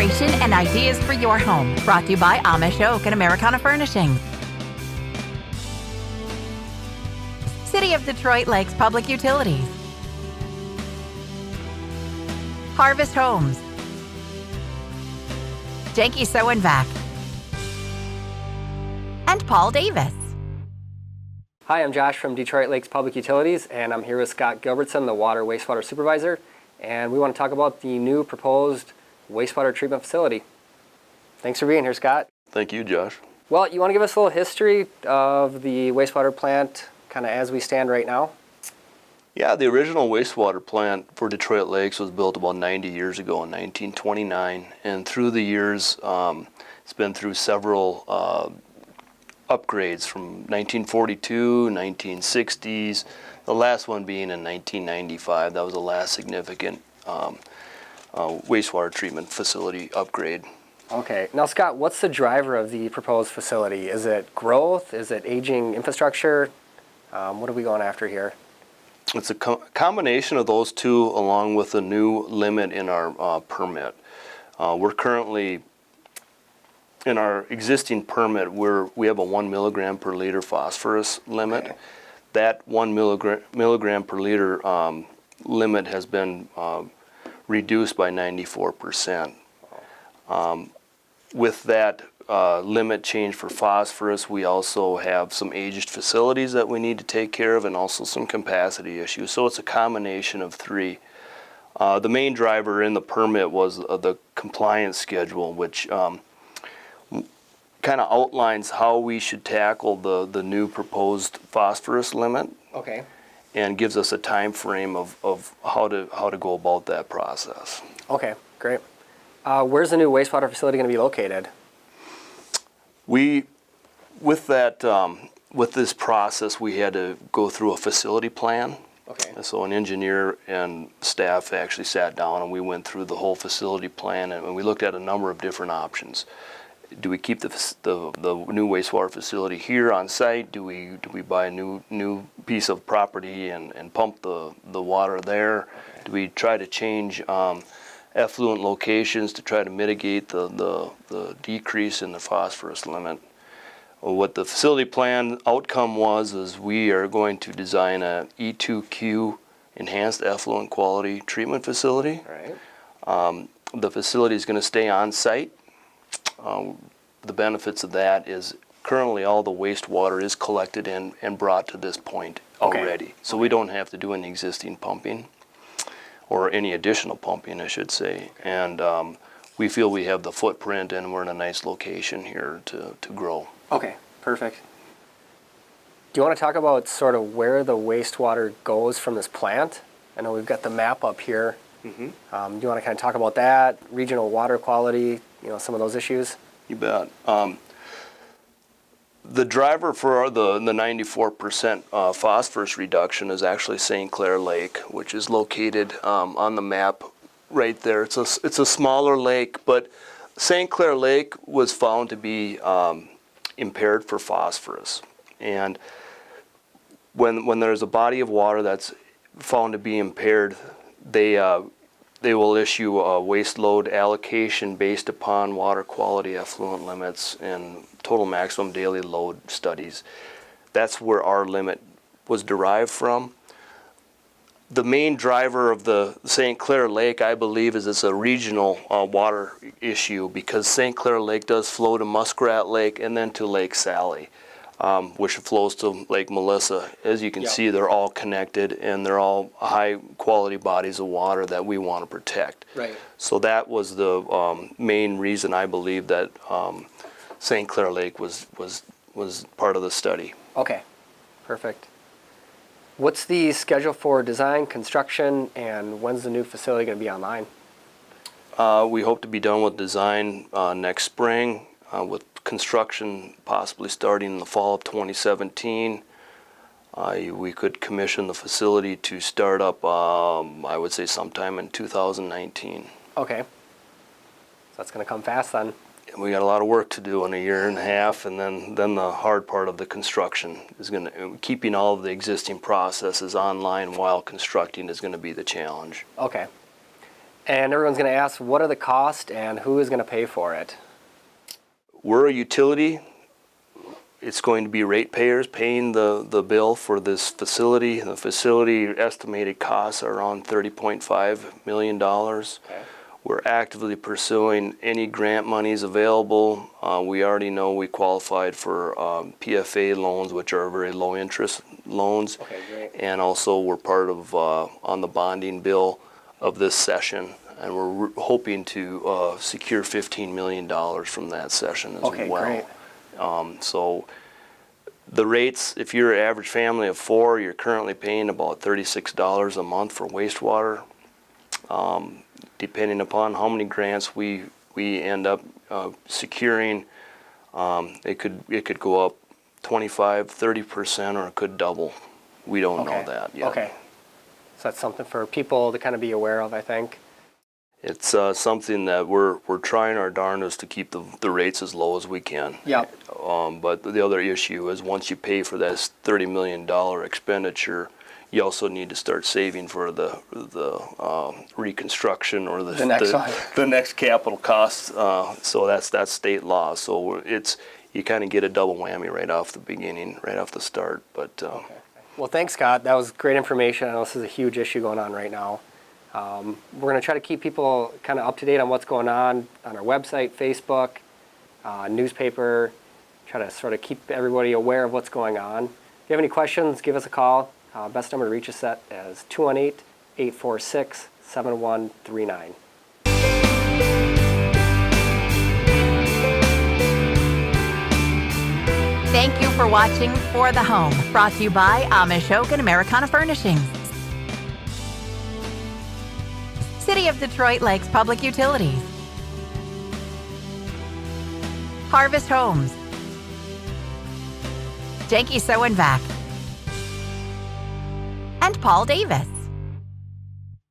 inspiration and ideas for your home. Brought to you by Amish Oak and Americana Furnishings. City of Detroit Lakes Public Utilities. Harvest Homes. Janky Sew and Vac. And Paul Davis. Hi, I'm Josh from Detroit Lakes Public Utilities, and I'm here with Scott Gilbertson, the Water Wastewater Supervisor, and we want to talk about the new proposed wastewater treatment facility. Thanks for being here, Scott. Thank you, Josh. Well, you want to give us a little history of the wastewater plant, kind of as we stand right now? Yeah, the original wastewater plant for Detroit Lakes was built about 90 years ago in 1929, and through the years, it's been through several upgrades from 1942, 1960s, the last one being in 1995. That was the last significant wastewater treatment facility upgrade. Okay. Now, Scott, what's the driver of the proposed facility? Is it growth? Is it aging infrastructure? What are we going after here? It's a combination of those two, along with a new limit in our permit. We're currently, in our existing permit, we have a 1 milligram per liter phosphorus limit. Okay. That 1 milligram per liter limit has been reduced by 94%. With that limit change for phosphorus, we also have some aged facilities that we need to take care of, and also some capacity issues. So it's a combination of three. The main driver in the permit was the compliance schedule, which kind of outlines how we should tackle the new proposed phosphorus limit. Okay. And gives us a time frame of how to go about that process. Okay, great. Where's the new wastewater facility going to be located? With this process, we had to go through a facility plan. Okay. So an engineer and staff actually sat down and we went through the whole facility plan, and we looked at a number of different options. Do we keep the new wastewater facility here on site? Do we buy a new piece of property and pump the water there? Okay. Do we try to change effluent locations to try to mitigate the decrease in the phosphorus limit? What the facility plan outcome was is we are going to design a E2Q enhanced effluent quality treatment facility. All right. The facility is going to stay on site. The benefits of that is currently all the wastewater is collected and brought to this point already. Okay. So we don't have to do any existing pumping or any additional pumping, I should say. And we feel we have the footprint and we're in a nice location here to grow. Okay, perfect. Do you want to talk about sort of where the wastewater goes from this plant? I know we've got the map up here. Mm-hmm. Do you want to kind of talk about that, regional water quality, some of those issues? You bet. The driver for the 94% phosphorus reduction is actually St. Clair Lake, which is located on the map right there. It's a smaller lake, but St. Clair Lake was found to be impaired for phosphorus. And when there's a body of water that's found to be impaired, they will issue a waste load allocation based upon water quality effluent limits and total maximum daily load studies. That's where our limit was derived from. The main driver of the St. Clair Lake, I believe, is it's a regional water issue, because St. Clair Lake does flow to Muskrat Lake and then to Lake Sally, which flows to Lake Melissa. As you can see, they're all connected and they're all high quality bodies of water that we want to protect. Right. So that was the main reason I believe that St. Clair Lake was part of the study. Okay, perfect. What's the schedule for design, construction, and when's the new facility going to be online? We hope to be done with design next spring, with construction possibly starting in the fall of 2017. We could commission the facility to start up, I would say, sometime in 2019. Okay. So that's going to come fast then. We got a lot of work to do in a year and a half, and then the hard part of the construction is keeping all of the existing processes online while constructing is going to be the challenge. Okay. And everyone's going to ask, what are the costs and who is going to pay for it? We're a utility. It's going to be ratepayers paying the bill for this facility. The facility estimated costs are around $30.5 million. Okay. We're actively pursuing any grant monies available. We already know we qualified for PFA loans, which are very low interest loans. Okay, great. And also we're part of on the bonding bill of this session. And we're hoping to secure $15 million from that session as Okay, well. great. So the rates, if you're an average family of 4, you're currently paying about $36 a month for wastewater. Depending upon how many grants we end up securing, it could go up 25-30%, or it could double. We don't know that yet. Okay. So that's something for people to kind of be aware of, I think. It's something that we're trying our darndest to keep the rates as low as we can. Yep. But the other issue is once you pay for this $30 million expenditure, you also need to start saving for the reconstruction or the next one. the next capital costs. So that's state law. So you kind of get a double whammy right off the beginning, right off the start. But Okay. Well, thanks, Scott. That was great information. I know this is a huge issue going on right now. We're going to try to keep people kind of up to date on what's going on our website, Facebook, newspaper, try to sort of keep everybody aware of what's going on. If you have any questions, give us a call. Best number to reach us at is 218-846-7139. Thank you for watching For the Home, brought to you by Amish Oak and Americana Furnishings. City of Detroit Lakes Public Utilities. Harvest Homes. Janky Sew and Vac. And Paul Davis.